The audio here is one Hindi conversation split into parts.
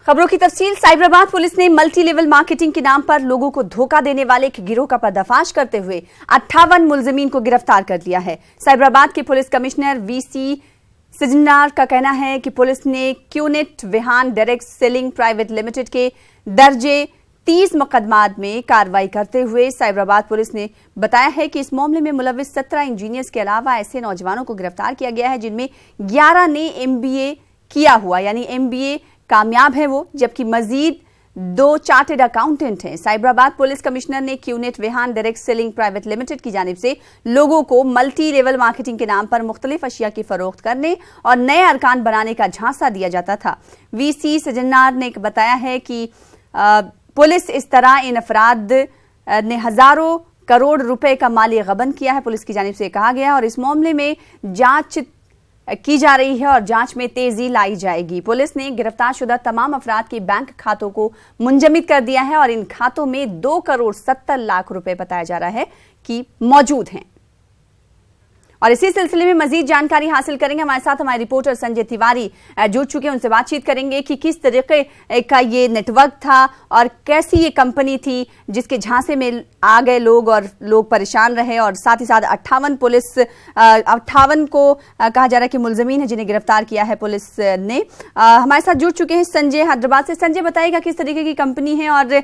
खबरों की तफसील। साइबराबाद पुलिस ने मल्टी लेवल मार्केटिंग के नाम पर लोगों को धोखा देने वाले एक गिरोह का पर्दाफाश करते हुए 58 मुलजिमीन को गिरफ्तार कर लिया है। साइबराबाद के पुलिस कमिश्नर वीसी सिजनार का कहना है कि पुलिस ने QNet Vihaan direct selling private limited के दर्जे 30 मुकदमात में कार्रवाई करते हुए साइबराबाद पुलिस ने बताया है कि इस मामले में मुलविस 17 इंजीनियर्स के अलावा ऐसे नौजवानों को गिरफ्तार किया गया है जिनमें 11 ने MBA किया हुआ, यानी MBA कामयाब है वो, जबकि मजीद 2 चार्टर्ड अकाउंटेंट हैं। साइबराबाद पुलिस कमिश्नर ने QNet Vihaan direct selling private limited की जानिब से लोगों को मल्टी लेवल मार्केटिंग के नाम पर मुख्तलिफ अशिया की फरोख्त करने और नए अरकान बनाने का झांसा दिया जाता था। वीसी सजन्नार ने बताया है कि पुलिस इस तरह इन अफराद ने हजारों करोड़ रुपए का माली गबन किया है, पुलिस की जानिब से कहा गया, और इस मामले में जांच की जा रही है और जांच में तेजी लाई जाएगी। पुलिस ने गिरफ्तार शुदा तमाम अफराद के बैंक खातों को मुंजमद कर दिया है और इन खातों में 2 करोड़ 70 लाख रुपए बताया जा रहा है कि मौजूद हैं। और इसी सिलसिले में मजीद जानकारी हासिल करेंगे। हमारे साथ हमारे रिपोर्टर संजय तिवारी जुड़ चुके हैं, उनसे बातचीत करेंगे कि किस तरीके का ये नेटवर्क था और कैसी ये कंपनी थी जिसके झांसे में आ गए लोग और लोग परेशान रहे, और साथ ही साथ 58 को कहा जा रहा है कि मुलजमीन है जिन्हें गिरफ्तार किया है पुलिस ने। हमारे साथ जुड़ चुके हैं संजय हैदराबाद से। संजय, बताइएगा किस तरीके की कंपनी है और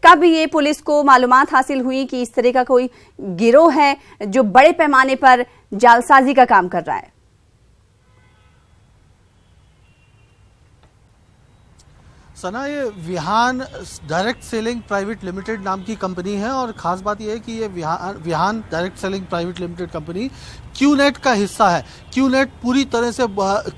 कब ये पुलिस को मालूमात हासिल हुई कि इस तरह का कोई गिरोह है जो बड़े पैमाने पर जालसाजी का काम कर रहा है? सना, ये Vihaan direct selling private limited नाम की कंपनी है और ख़ास बात यह है कि ये Vihaan direct selling private limited company QNet का हिस्सा है। क्यूनेट पूरी तरह से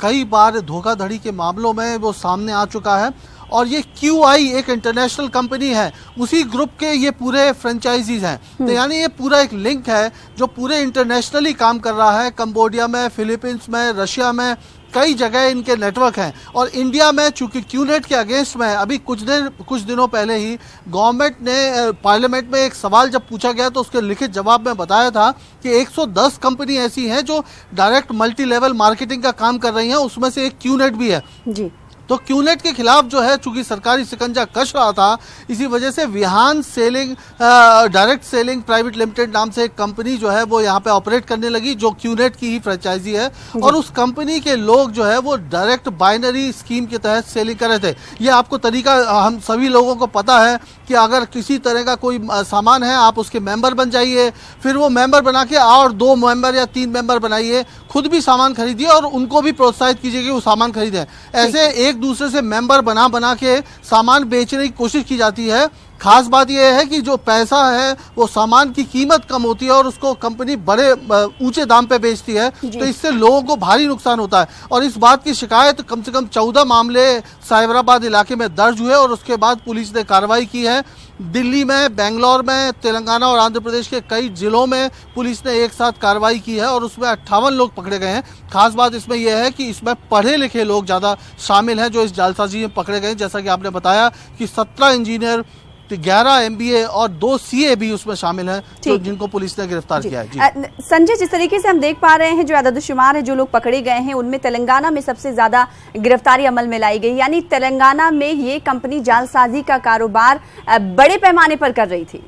कई बार धोखाधड़ी के मामलों में वो सामने आ चुका है और ये QI एक इंटरनेशनल कंपनी है, उसी ग्रुप के ये पूरे फ्रेंचाइजीज हैं। तो यानी ये पूरा एक लिंक है जो पूरे इंटरनेशनली काम कर रहा है। कंबोडिया में, फिलीपींस में, रशिया में, कई जगह इनके नेटवर्क हैं। और इंडिया में चूंकि क्यूनेट के अगेंस्ट में अभी कुछ दिनों पहले ही गवर्नमेंट ने पार्लियामेंट में एक सवाल जब पूछा गया तो उसके लिखित जवाब में बताया था कि 110 कंपनी ऐसी हैं जो डायरेक्ट मल्टी लेवल मार्केटिंग का काम कर रही हैं, उसमें से एक क्यूनेट भी है जी। तो क्यूनेट के खिलाफ जो है चूंकि सरकारी शिकंजा कस रहा था, इसी वजह से Vihaan selling direct selling private limited नाम से एक कंपनी जो है वो यहाँ पे ऑपरेट करने लगी जो क्यूनेट की ही फ्रेंचाइजी है। और उस कंपनी के लोग जो है वो डायरेक्ट बाइनरी स्कीम के तहत सेलिंग कर रहे थे। ये आपको तरीका हम सभी लोगों को पता है कि अगर किसी तरह का कोई सामान है आप उसके मेंबर बन जाइए, फिर वो मेंबर बना के और 2 मेंबर या 3 मेंबर बनाइए, खुद भी सामान खरीदिए और उनको भी प्रोत्साहित कीजिए कि वो सामान खरीदें। ऐसे एक दूसरे से मेंबर बना के सामान बेचने की कोशिश की जाती है। खास बात यह है कि जो पैसा है वो सामान की कीमत कम होती है और उसको कंपनी बड़े ऊंचे दाम पे बेचती है, तो इससे लोगों को भारी नुकसान होता है। और इस बात की शिकायत कम से कम 14 मामले साइबराबाद इलाके में दर्ज हुए और उसके बाद पुलिस ने कार्रवाई की है। दिल्ली में, बेंगलोर में, तेलंगाना और आंध्र प्रदेश के कई जिलों में पुलिस ने एक साथ कार्रवाई की है और उसमें 58 लोग पकड़े गए हैं। खास बात इसमें यह है कि इसमें पढ़े लिखे लोग ज़्यादा शामिल हैं जो इस जालसाजी में पकड़े गए। जैसा कि आपने बताया कि 17 इंजीनियर, 11 MBA और 2 CA भी उसमें शामिल हैं जो जिनको पुलिस ने गिरफ्तार किया है। संजय, जिस तरीके से हम देख पा रहे हैं जो आददशुमार है जो लोग पकड़े गए हैं उनमें तेलंगाना में सबसे ज्यादा गिरफ्तारी अमल में लाई गई, यानी तेलंगाना में ये कंपनी जालसाजी का कारोबार बड़े पैमाने पर कर रही थी।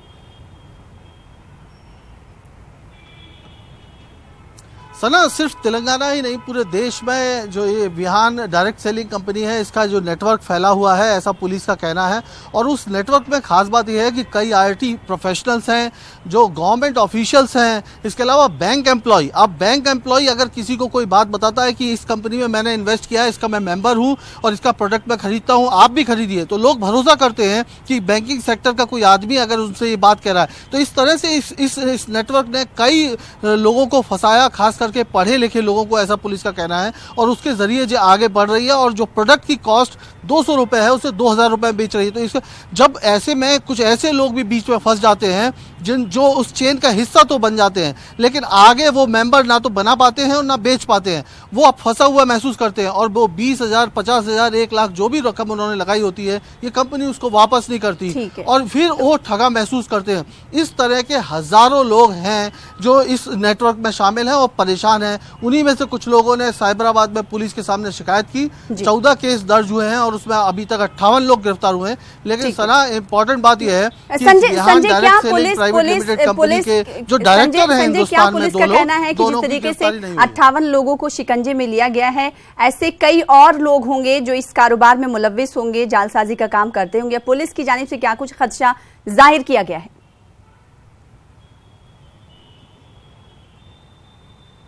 सना, सिर्फ तेलंगाना ही नहीं पूरे देश में जो ये विहान डायरेक्ट सेलिंग कंपनी है इसका जो नेटवर्क फैला हुआ है, ऐसा पुलिस का कहना है। और उस नेटवर्क में खास बात यह है कि कई IIT प्रोफेशनल्स हैं, जो गवर्नमेंट ऑफिशियल्स हैं, इसके अलावा बैंक एम्प्लॉय। अब बैंक एम्प्लॉय अगर किसी को कोई बात बताता है कि इस कंपनी में मैंने इन्वेस्ट किया है, इसका मैं मेंबर हूँ और इसका प्रोडक्ट मैं खरीदता हूँ, आप भी खरीदिए, तो लोग भरोसा करते हैं कि बैंकिंग सेक्टर का कोई आदमी अगर उनसे ये बात कह रहा है। तो इस तरह से इस नेटवर्क ने कई लोगों को फंसाया, खासकर के पढ़े लिखे लोगों को, ऐसा पुलिस का कहना है। और उसके जरिए जो आगे बढ़ रही है और जो प्रोडक्ट की कॉस्ट 200 रुपए है उसे 2000 रुपए में बेच रही है। तो इसका जब ऐसे में कुछ ऐसे लोग भी बीच में फंस जाते हैं जो उस चेन का हिस्सा तो बन जाते हैं लेकिन आगे वो मेंबर ना तो बना पाते हैं और ना बेच पाते हैं, वो अब फंसा हुआ महसूस करते हैं और वो 20,000, 50,000, 1 लाख जो भी रकम उन्होंने लगाई होती है ये कंपनी उसको वापस नहीं करती और फिर वो ठगा महसूस करते हैं। इस तरह के हजारों लोग हैं जो इस नेटवर्क में शामिल हैं और परेशान हैं। उन्हीं में से कुछ लोगों ने साइबराबाद में पुलिस के सामने शिकायत की। 14 केस दर्ज हुए हैं और और उसमें अभी तक 58 लोग गिरफ्तार हुए हैं। लेकिन सना इम्पोर्टेंट बात यह है कि संजय विहान क्या direct selling private limited company के जो डायरेक्टर हैं हिंदुस्तान में, पुलिस का कहना है कि जिस तरीके से 58 लोगों को शिकंजे में लिया गया है, ऐसे कई और लोग होंगे जो इस कारोबार में मुलव्विस होंगे, जालसाजी का काम करते होंगे। पुलिस की जानिब से क्या कुछ खदशा जाहिर किया गया है?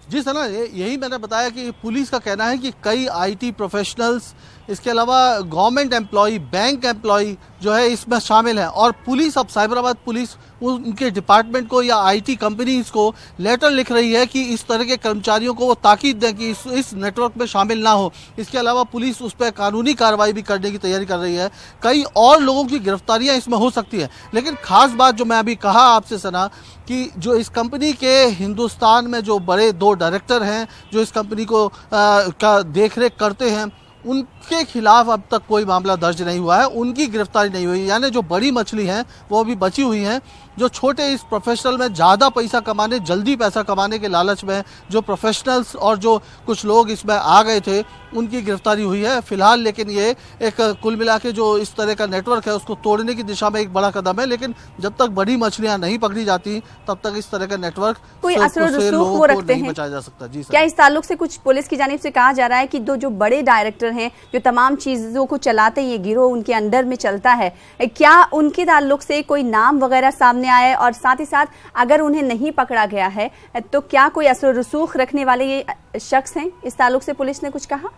जी सना, यही मैंने बताया कि पुलिस का कहना है कि कई आईटी प्रोफेशनल्स, इसके अलावा गवर्नमेंट एम्प्लॉय, बैंक एम्प्लॉय जो है इसमें शामिल है। और पुलिस, अब साइबराबाद पुलिस उनके डिपार्टमेंट को या आईटी कंपनीज को लेटर लिख रही है कि इस तरह के कर्मचारियों को वो ताकीद दें कि इस नेटवर्क में शामिल ना हो। इसके अलावा पुलिस उस पर कानूनी कार्रवाई भी करने की तैयारी कर रही है। कई और लोगों की गिरफ्तारियां इसमें हो सकती है। लेकिन खास बात जो मैं अभी कहा आपसे सना, कि जो इस कंपनी के हिंदुस्तान में जो बड़े 2 डायरेक्टर हैं जो इस कंपनी को का देखरेख करते हैं, उनके खिलाफ अब तक कोई मामला दर्ज नहीं हुआ है, उनकी गिरफ्तारी नहीं हुई। यानी जो बड़ी मछली हैं वो अभी बची हुई हैं। जो छोटे इस प्रोफेशनल में ज़्यादा पैसा कमाने, जल्दी पैसा कमाने के लालच में जो प्रोफेशनल्स और जो कुछ लोग इसमें आ गए थे, उनकी गिरफ्तारी हुई है फिलहाल। लेकिन ये एक कुल मिला के जो इस तरह का नेटवर्क है उसको तोड़ने की दिशा में एक बड़ा कदम है। लेकिन जब तक बड़ी मछलियां नहीं पकड़ी जाती तब तक इस तरह का नेटवर्क कोई असर-ओ-रसूख वो रखते हैं, बचाया जा सकता। जी सर, क्या इस ताल्लुक से कुछ पुलिस की जानिब से कहा जा रहा है कि जो बड़े डायरेक्टर हैं, जो तमाम चीजों को चलाते हैं, ये गिरोह उनके अंडर में चलता है, क्या उनके ताल्लुक से कोई नाम वगैरह सामने आया है? और साथ ही साथ अगर उन्हें नहीं पकड़ा गया है तो क्या कोई असर-ओ-रसूख रखने वाले ये शख्स हैं? इस ताल्लुक से पुलिस ने कुछ कहा?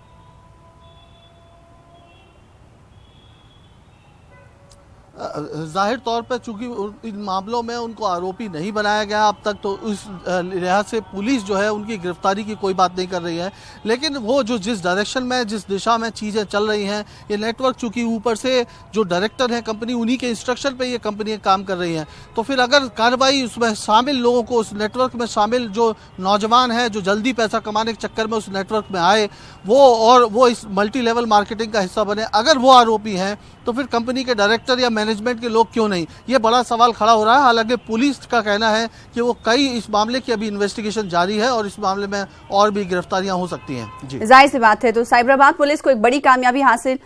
जाहिर तौर पर चूंकि इन मामलों में उनको आरोपी नहीं बनाया गया अब तक, तो उस लिहाज से पुलिस जो है उनकी गिरफ्तारी की कोई बात नहीं कर रही है। लेकिन वो जो जिस डायरेक्शन में, जिस दिशा में चीज़ें चल रही हैं, ये नेटवर्क चूंकि ऊपर से जो डायरेक्टर हैं कंपनी, उन्हीं के इंस्ट्रक्शन पे ये कंपनियां काम कर रही हैं, तो फिर अगर कार्रवाई उसमें शामिल लोगों को, उस नेटवर्क में शामिल जो नौजवान हैं जो जल्दी पैसा कमाने के चक्कर में उस नेटवर्क में आए, वो इस मल्टी लेवल मार्केटिंग का हिस्सा बने, अगर वो आरोपी हैं तो फिर कंपनी के डायरेक्टर या मैनेजमेंट के लोग क्यों नहीं? ये बड़ा सवाल खड़ा हो रहा है। हालांकि पुलिस का कहना है कि वो कई इस मामले की अभी इन्वेस्टिगेशन जारी है और इस मामले में और भी गिरफ्तारियां हो सकती हैं। जी, जाहिर सी बात है। तो साइबराबाद पुलिस को एक बड़ी कामयाबी हासिल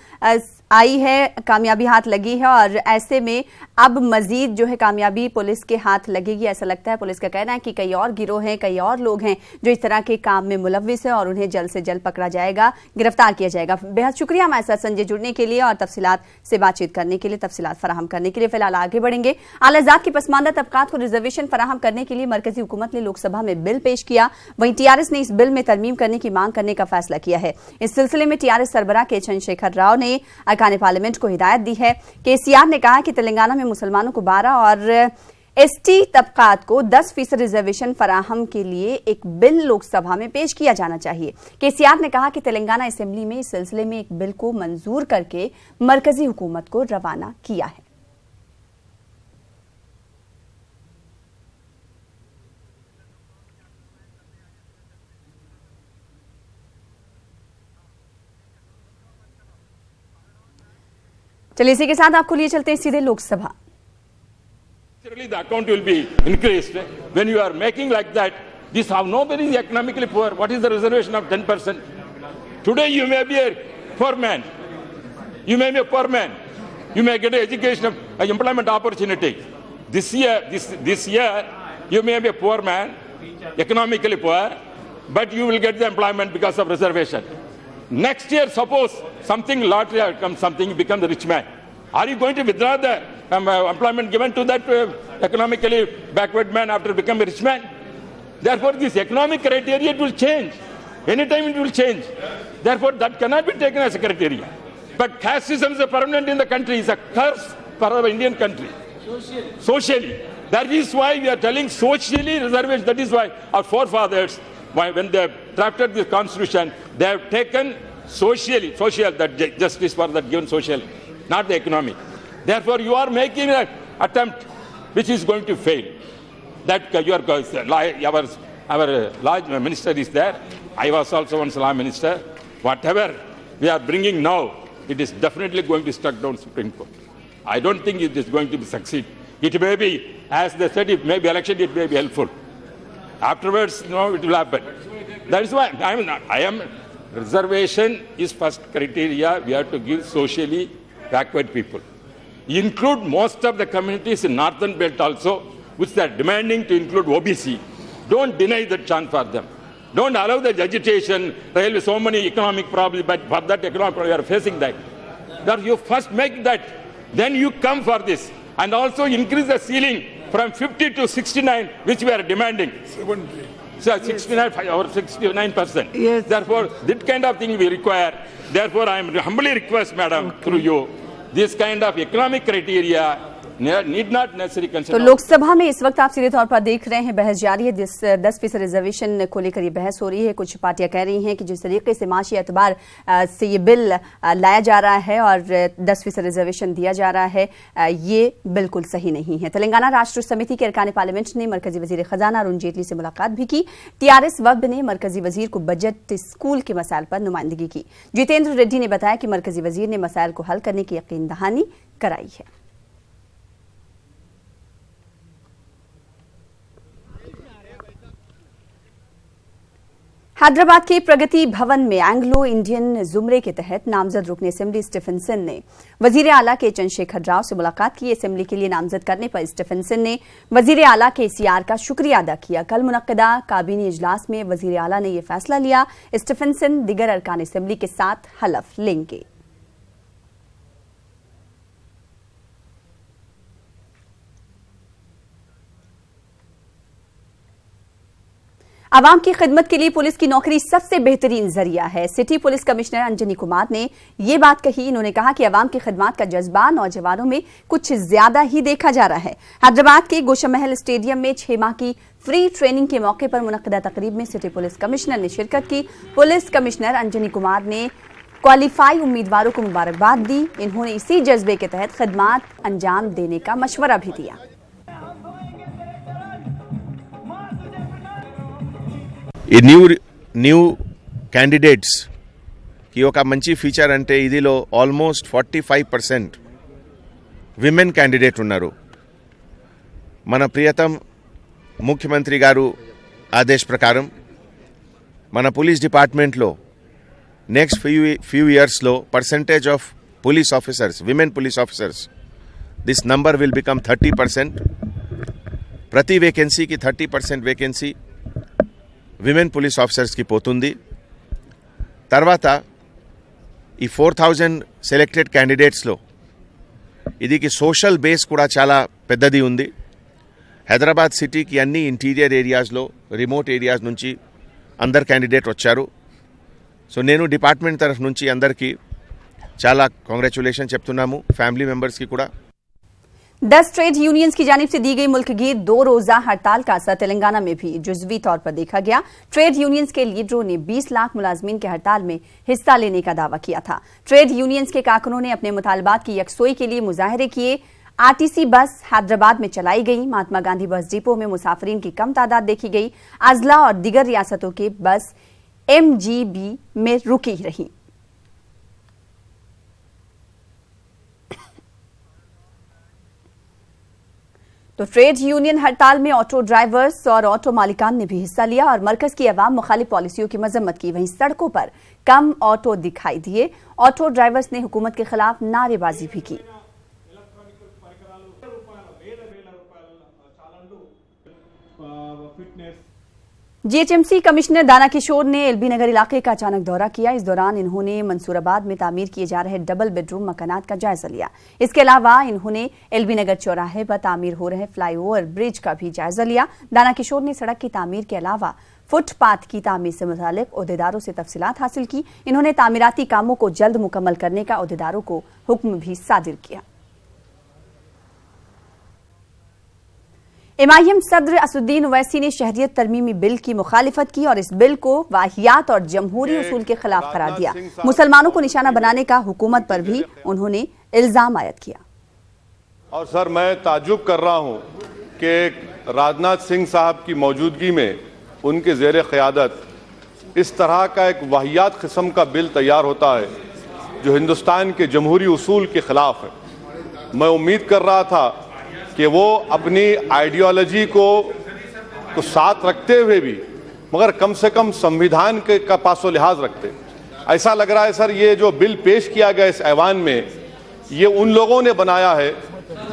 आई है, कामयाबी हाथ लगी है और ऐसे में अब मजीद जो है कामयाबी पुलिस के हाथ लगेगी, ऐसा लगता है। पुलिस का कहना है कि कई और गिरोह हैं, कई और लोग हैं जो इस तरह के काम में मुलव्विस हैं और उन्हें जल्द से जल्द पकड़ा जाएगा, गिरफ्तार किया जाएगा। बेहद शुक्रिया हमारे साथ संजय जुड़ने के लिए और तफसीलात से बातचीत करने के लिए, तफसीलात फराहम करने के लिए। फिलहाल आगे बढ़ेंगे। आला-ज़ात की पसमानदा तबकात को रिजर्वेशन फराहम करने के लिए मरकजी हुकूमत ने लोकसभा में बिल पेश किया। वहीं टीआरएस ने इस बिल में तरमीम करने की मांग करने का फैसला किया है। इस सिलसिले में टीआरएस सरबराह के चंद्रशेखर राव ने अरकान पार्लियामेंट को हिदायत दी है। केसीआर ने कहा कि तेलंगाना में मुसलमानों को 12 और एसटी तबकात को 10% रिजर्वेशन फराहम के लिए एक बिल लोकसभा में पेश किया जाना चाहिए। केसीआर ने कहा कि तेलंगाना असेंबली में इस सिलसिले में एक बिल को मंजूर करके मरकजी हुकूमत को रवाना किया है। चलिए इसी के साथ आपको लिए चलते हैं सीधे Lok Sabha. Naturally, the account will be increased. When you are making like that, this how nobody is economically poor. What is the reservation of 10%? Today you may be a poor man. You may be a poor man. You may get an education of employment opportunity. This year, you may be a poor man, economically poor, but you will get the employment because of reservation. Next year, suppose something lottery outcome, something becomes a rich man. Are you going to withdraw the employment given to that economically backward man after becoming a rich man? Therefore, this economic criteria, it will change. Anytime it will change. Therefore, that cannot be taken as a criteria. But caste system is permanent in the country. It's a curse for our Indian country. Socially. That is why we are telling socially reservation. That is why our forefathers, when they drafted this constitution, they have taken socially, that justice for that given socially, not the economic. Therefore, you are making an attempt which is going to fail. That our large minister is there. I was also once law minister. Whatever we are bringing now, it is definitely going to be struck down Supreme Court. I don't think it is going to succeed. It may be, as they said, it may be election, it may be helpful. Afterwards, it will happen. That is why I am reservation is first criteria we have to give socially backward people. Include most of the communities in northern belt also, which they are demanding to include OBC. Don't deny that chance for them. Don't allow the agitation. There will be so many economic problems, but for that economic problem, we are facing that. That you first make that, then you come for this. And also increase the ceiling from 50 to 69, which we are demanding. 70. So 69 or 69%. Yes. Therefore, that kind of thing we require. Therefore, I am humbly request, madam, through you, this kind of economic criteria need not necessarily consider. तो लोकसभा में इस वक्त आप सीधे तौर पर देख रहे हैं बहस जारी है। 10% रिजर्वेशन को लेकर ये बहस हो रही है। कुछ पार्टियां कह रही हैं कि जिस तरीके से माशी एतबार से ये बिल लाया जा रहा है और 10% रिजर्वेशन दिया जा रहा है, ये बिल्कुल सही नहीं है। तेलंगाना राष्ट्र समिति के अरकान पार्लियामेंट ने मरकजी वजीर खजाना अरुण जेटली से मुलाकात भी की। टीआरएस वफ्द ने मरकजी वजीर को बजट स्कूल के मसाइल पर नुमाइंदगी की। जितेंद्र रेड्डी ने बताया कि मरकजी वजीर ने मसाइल को हल करने की यकीन दहानी कराई है। हैदराबाद के प्रगति भवन में एंग्लो इंडियन जुमरे के तहत नामजद रुकन असेंबली स्टीफेंसन ने वजीर आला के चंद्रशेखर राव से मुलाकात की। असेंबली के लिए नामजद करने पर स्टीफेंसन ने वजीर आला के सीआर का शुक्रिया अदा किया। कल मुनक्किदा काबीना इजलास में वजीर आला ने यह फैसला लिया। स्टीफेंसन दीगर अरकान असेंबली के साथ हलफ लेंगे। आवाम की खिदमत के लिए पुलिस की नौकरी सबसे बेहतरीन जरिया है। City police commissioner Anjani Kumar ने ये बात कही। इन्होंने कहा कि आवाम की खिदमत का जज्बा नौजवानों में कुछ ज्यादा ही देखा जा रहा है। हैदराबाद के गोशामहल स्टेडियम में 6 माह की फ्री ट्रेनिंग के मौके पर मुनक्किदा तकरीब में सिटी पुलिस कमिश्नर ने शिरकत की। पुलिस कमिश्नर अंजनी कुमार ने क्वालिफाई उम्मीदवारों को मुबारकबाद दी। इन्होंने इसी जज्बे के तहत खिदमत अंजाम देने का मशवरा भी दिया। ఈ న్యూ క్యాండిడేట్స్ కి ఒక మంచి ఫీచర్ అంటే ఇదిలో ఆల్మోస్ట్ 45% విమెన్ క్యాండిడేట్ ఉన్నారు. మన ప్రియతమ ముఖ్యమంత్రి గారు ఆదేశ ప్రకారం మన పోలీస్ డిపార్ట్మెంట్లో నెక్స్ట్ ఫ్యూ ఇయర్స్లో percentage of police officers, women police officers, this number will become 30%. ప్రతి వేకెన్సీకి 30% వేకెన్సీ విమెన్ పోలీస్ ఆఫీసర్స్కి పోతుంది. తర్వాత ఈ 4000 సెలెక్టెడ్ క్యాండిడేట్స్లో ఇదికి సోషల్ బేస్ కూడా చాలా పెద్దది ఉంది. హైదరాబాద్ సిటీకి అన్ని ఇంటీరియర్ ఏరియాస్లో, రిమోట్ ఏరియాస్ నుంచి అందరు క్యాండిడేట్ వచ్చారు. సో నేను డిపార్ట్మెంట్ తరఫు నుంచి అందరికీ చాలా కాంగ్రాచ్యులేషన్ చెప్తున్నాము, ఫ్యామిలీ మెంబర్స్కి కూడా. 10 ट्रेड यूनियंस की जानिब से दी गई मुल्क गिर 2 रोजा हड़ताल का असर तेलंगाना में भी जुज़वी तौर पर देखा गया। ट्रेड यूनियंस के लीडरों ने 20 लाख मुलाजमीन के हड़ताल में हिस्सा लेने का दावा किया था। ट्रेड यूनियंस के कारकुनों ने अपने मुतालबात की यकसोई के लिए मुजाहरे किए। आरटीसी बस हैदराबाद में चलाई गई। महात्मा गांधी बस डिपो में मुसाफिरीन की कम तादाद देखी गई। अजला और दीगर रियासतों के बस MGB में रुकी रही। तो ट्रेड यूनियन हड़ताल में ऑटो ड्राइवर्स और ऑटो मालिकान ने भी हिस्सा लिया और मरकज की अवाम मुखालिफ पॉलिसियों की मजम्मत की। वहीं सड़कों पर कम ऑटो दिखाई दिए। ऑटो ड्राइवर्स ने हुकूमत के खिलाफ नारेबाजी भी की। जीएचएमसी कमिश्नर दाना किशोर ने एलबी नगर इलाके का अचानक दौरा किया। इस दौरान इन्होंने मंसूराबाद में तामीर किए जा रहे डबल बेडरूम मकानात का जायजा लिया। इसके अलावा इन्होंने एलबी नगर चौराहे पर तामीर हो रहे फ्लाईओवर ब्रिज का भी जायजा लिया। दाना किशोर ने सड़क की तामीर के अलावा फुटपाथ की तामीर से मुतालिक ओहदेदारों से तफसीलात हासिल की। इन्होंने तामीराती कामों को जल्द मुकम्मल करने का ओहदेदारों को हुक्म भी सादिर किया। एमआईएम सदर असदुद्दीन ओवैसी ने शहरियत तरमीमी बिल की मुखालिफत की और इस बिल को वाहियात और जमहूरी उसूल के खिलाफ करार दिया। मुसलमानों को निशाना बनाने का हुकूमत पर भी उन्होंने इल्जाम आयद किया। और सर, मैं ताज्जुब कर रहा हूं कि राजनाथ सिंह साहब की मौजूदगी में उनके ज़ेरे क़यादत इस तरह का एक वाहियात किस्म का बिल तैयार होता है जो हिंदुस्तान के जमहूरी उसूल के खिलाफ है। मैं उम्मीद कर रहा था कि वो अपनी आइडियोलॉजी को साथ रखते हुए भी मगर कम से कम संविधान का पासो लिहाज रखते। ऐसा लग रहा है सर ये जो बिल पेश किया गया इस ऐवान में, ये उन लोगों ने बनाया है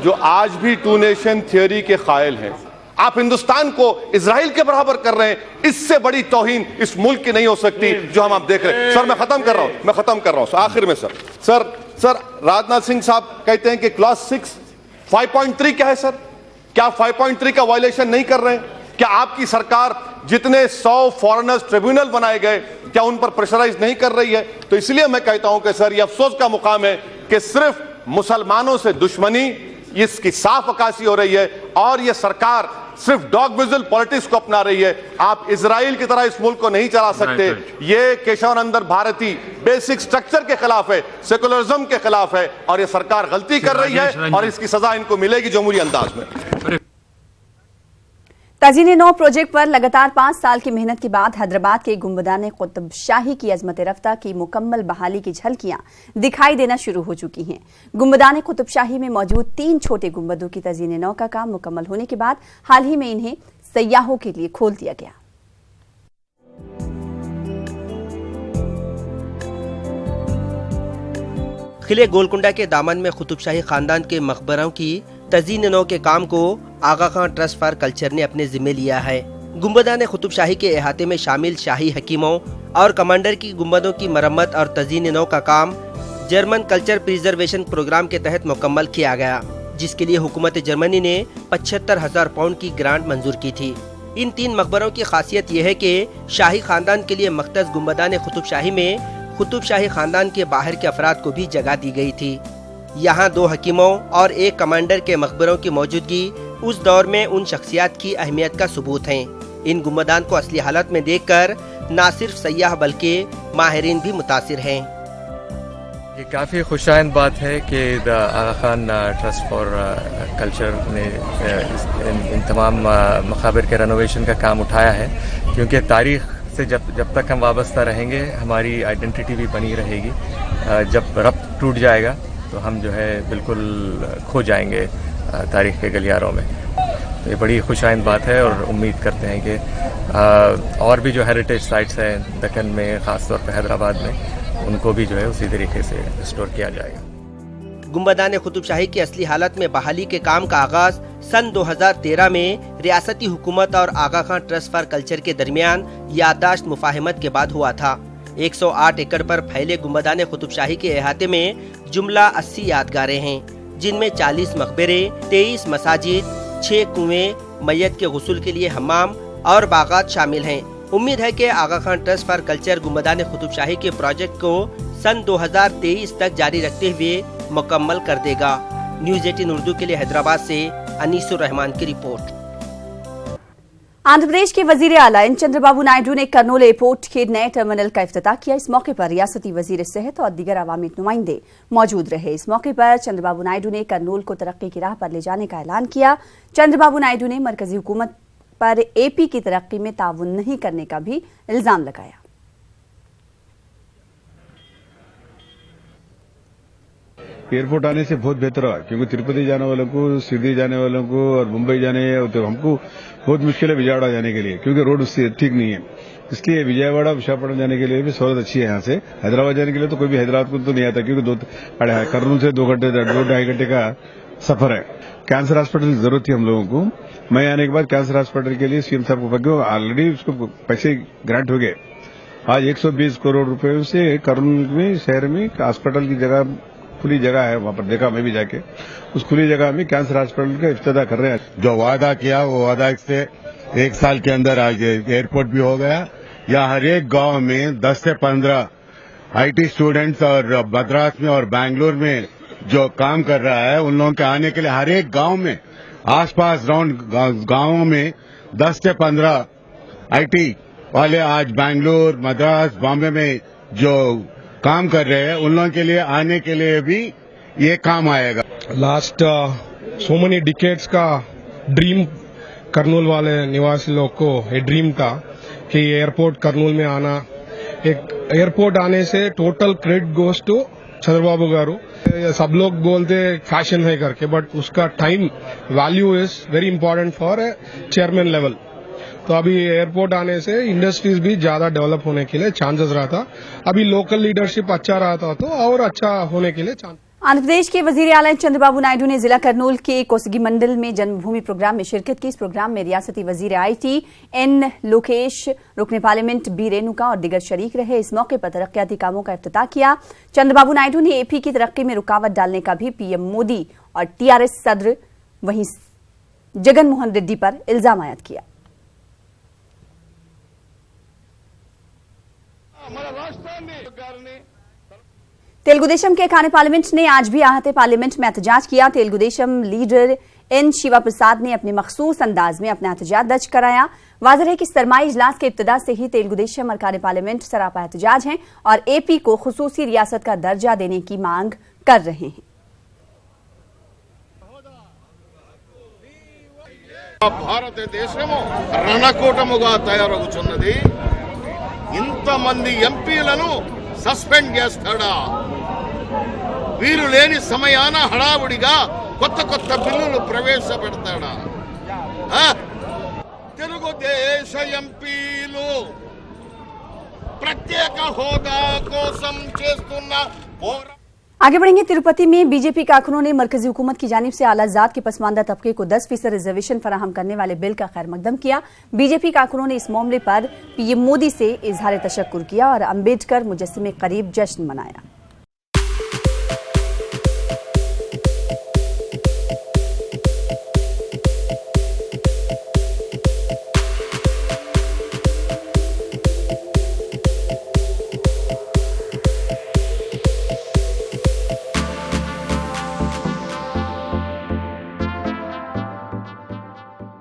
जो आज भी टू नेशन थियोरी के कायल हैं। आप हिंदुस्तान को इजराइल के बराबर कर रहे हैं, इससे बड़ी तौहीन इस मुल्क की नहीं हो सकती जो हम आप देख रहे हैं। सर मैं खत्म कर रहा हूं आखिर में सर राजनाथ सिंह साहब कहते हैं कि क्लॉज 6 5.3 क्या है सर? क्या 5.3 का वायलेशन नहीं कर रहे हैं? क्या आपकी सरकार जितने 100 फॉरेनर्स ट्रिब्यूनल बनाए गए क्या उन पर प्रेशराइज नहीं कर रही है? तो इसलिए मैं कहता हूं कि सर ये अफसोस का मुकाम है कि सिर्फ मुसलमानों से दुश्मनी इसकी साफ अक्कासी हो रही है और ये सरकार सिर्फ डॉग विजल पॉलिटिक्स को अपना रही है। आप इजराइल की तरह इस मुल्क को नहीं चला सकते। ये केशवानंदन भारती बेसिक स्ट्रक्चर के खिलाफ है, सेकुलरिज्म के खिलाफ है और ये सरकार गलती कर रही है और इसकी सजा इनको मिलेगी जमहूरी अंदाज में। तजीन-ए-नौ प्रोजेक्ट पर लगातार 5 साल की मेहनत के बाद हैदराबाद के गुंबदान कुतुब शाही की अजमत रफ्ता की मुकम्मल बहाली की झलकियां दिखाई देना शुरू हो चुकी हैं। गुंबदान कुतुब शाही में मौजूद 3 छोटे गुंबदों की तजीन-ए-नौ का काम मुकम्मल होने के बाद हाल ही में इन्हें सयाहों के लिए खोल दिया गया। किले गोलकुंडा के दामन में कुतुब शाही खानदान के मकबरों की तजीन-ए-नौ के काम को आगा खान ट्रस्ट फॉर कल्चर ने अपने जिम्मे लिया है। गुंबदान कुतुब शाही के अहाते में शामिल शाही हकीमों और कमांडर की गुंबदों की मरम्मत और तजीन-ए-नौ का काम जर्मन कल्चर प्रिजर्वेशन प्रोग्राम के तहत मुकम्मल किया गया, जिसके लिए हुकूमत जर्मनी ने 75,000 पाउंड की ग्रांट मंजूर की थी। इन 3 मकबरों की खासियत यह है कि शाही खानदान के लिए मख्तस गुंबदान कुतुब शाही में कुतुब शाही खानदान के बाहर के अफराद को भी जगह दी गई थी। यहाँ 2 हकीमों और 1 कमांडर के मकबरों की मौजूदगी उस दौर में उन शख्सियात की अहमियत का सबूत है। इन गुंबदान को असली हालत में देखकर न सिर्फ सयाह बल्कि माहिरीन भी मुतासिर हैं। ये काफ़ी खुशाइंद बात है कि Aga Khan trust for culture ने इन तमाम मकाबिर के रेनोवेशन का काम उठाया है, क्योंकि तारीख़ से जब तक हम वाबस्ता रहेंगे हमारी आइडेंटिटी भी बनी रहेगी। जब रब्त टूट जाएगा तो हम जो है बिल्कुल खो जाएंगे तारीख़ के गलियारों में। तो ये बड़ी खुशाइंद बात है और उम्मीद करते हैं कि और भी जो हेरिटेज साइट्स हैं दक्कन में, ख़ास तौर पर हैदराबाद में, उनको भी जो है उसी तरीके से रिस्टोर किया जाएगा। गुंबदान कुतुब शाही की असली हालत में बहाली के काम का आगाज सन 2013 में रियासती हुकूमत और आगा खान ट्रस्ट फॉर कल्चर के दरमियान याददाश्त मुफाहिमत के बाद हुआ था। 108 एकड़ पर फैले गुंबदान कुतुब शाही के अहाते में जुमला 80 यादगारें हैं, जिनमें 40 मकबरे, 23 मसाजिद, 6 कुएं, मैयत के गुस्ल के लिए हमाम और बागात शामिल हैं। उम्मीद है कि Aga Khan trust for culture Gumbadan Qutub Shahi के प्रोजेक्ट को सन 2023 तक जारी रखते हुए मुकम्मल कर देगा। न्यूज़ 18 उर्दू के लिए हैदराबाद से अनीसुर रहमान की रिपोर्ट। आंध्र प्रदेश के वजीर आला एन चंद्रबाबू नायडू ने कर्नूल एयरपोर्ट के नए टर्मिनल का इफ्तिताह किया। इस मौके पर रियासती वजीर सेहत और दीगर अवामी नुमाइंदे मौजूद रहे। इस मौके पर चंद्रबाबू नायडू ने कर्नूल को तरक्की की राह पर ले जाने का ऐलान किया। चंद्रबाबू नायडू ने मरकजी हुकूमत पर एपी की तरक्की में ताउन नहीं करने का भी इल्जाम लगाया। एयरपोर्ट आने से बहुत बेहतर हुआ, क्योंकि तिरुपति जाने वालों को, शिरडी जाने वालों को और मुंबई जाने तो हमको बहुत मुश्किल है विजयवाड़ा जाने के लिए, क्योंकि रोड उससे ठीक नहीं है। इसलिए विजयवाड़ा विशाखापट्टनम जाने के लिए भी सहूलत अच्छी है। यहाँ से हैदराबाद जाने के लिए तो कोई भी हैदराबाद को तो नहीं आता, क्योंकि कर्नूल से 2 घंटे 2-2.5 घंटे का सफर है। कैंसर हॉस्पिटल की जरूरत थी हम लोगों को। मैं आने के बाद कैंसर हॉस्पिटल के लिए सीएम साहब को ऑलरेडी उसको पैसे ग्रांट हो गए। आज 120 करोड़ रुपए से कर्नूल में शहर में हॉस्पिटल की जगह, खुली जगह है, वहां पर देखा मैं भी जाके, उस खुली जगह में कैंसर हॉस्पिटल का इफ्तिताह कर रहे हैं। जो वादा किया वो वादा से 1 साल के अंदर आज एयरपोर्ट भी हो गया। यहाँ हर एक गांव में 10 से 15 आईटी स्टूडेंट्स और मद्रास में और बैंगलोर में जो काम कर रहा है, उन लोगों के आने के लिए हर एक गांव में, आसपास राउंड गांवों में 10 से 15 आईटी वाले आज बैंगलोर, मद्रास, बॉम्बे में जो काम कर रहे हैं, उन लोगों के लिए आने के लिए भी ये काम आएगा। लास्ट सो मेनी डिकेड्स का ड्रीम कर्नूल वाले निवासी लोग को ये ड्रीम था कि एयरपोर्ट कर्नूल में आना। एक एयरपोर्ट आने से total credit goes to Chandrababu garu. सब लोग बोलते फैशन है करके, बट उसका time value is very important for chairman level. तो अभी एयरपोर्ट आने से इंडस्ट्रीज भी ज्यादा डेवलप होने के लिए चांसेस रहा था। अभी लोकल लीडरशिप अच्छा रहा था तो और अच्छा होने के लिए चांस। आंध्र प्रदेश के वजीर आला चंद्रबाबू नायडू ने जिला करनूल के कोसगी मंडल में जन्मभूमि प्रोग्राम में शिरकत की। इस प्रोग्राम में रियासती वजीर IT N लोकेश, रुकने पार्लियामेंट B रेणुका और दिगर शरीक रहे। इस मौके पर तरक्याती कामों का इफ्तिताह किया। चंद्रबाबू नायडू ने AP की तरक्की में रुकावट डालने का भी PM मोदी और TRS सदर वहीं जगन मोहन रेड्डी पर इल्जाम आयद किया। तेलुगु देशम के खाने पार्लियामेंट ने आज भी आहते पार्लियामेंट में एहतजाज किया। तेलुगु देशम लीडर N शिवा प्रसाद ने अपने मखसूस अंदाज में अपना एहतजाज दर्ज कराया। वाज़ेह है कि सरमाई इजलास के इब्तिदा से ही तेलुगु देशम और खाने पार्लियामेंट सरापा एहतजाज हैं और AP को खुसूसी रियासत का दर्जा देने की मांग कर रहे हैं। భారతదేశము రణకూటముగా తయారవుతున్నది. ఇంతమంది ఎంపీలను సస్పెండ్ చేస్తాడా? వీరు లేని సమయాన హడావుడిగా కొత్త కొత్త బిల్లులు ప్రవేశపెడతాడా? తెలుగుదేశ ఎంపీలు ప్రత్యేక హోదా కోసం చేస్తున్న పోరాటం। आगे बढ़ेंगे। तिरुपति में बीजेपी कारकुनों ने मरकजी हुकूमत की जानिब से आला जात के पसमानदा तबके को 10% रिजर्वेशन फराहम करने वाले बिल का खैर मकदम किया। बीजेपी कारकुनों ने इस मामले पर PM मोदी से इजहार तशक्कुर किया और अम्बेडकर मुजस्समे करीब जश्न मनाया।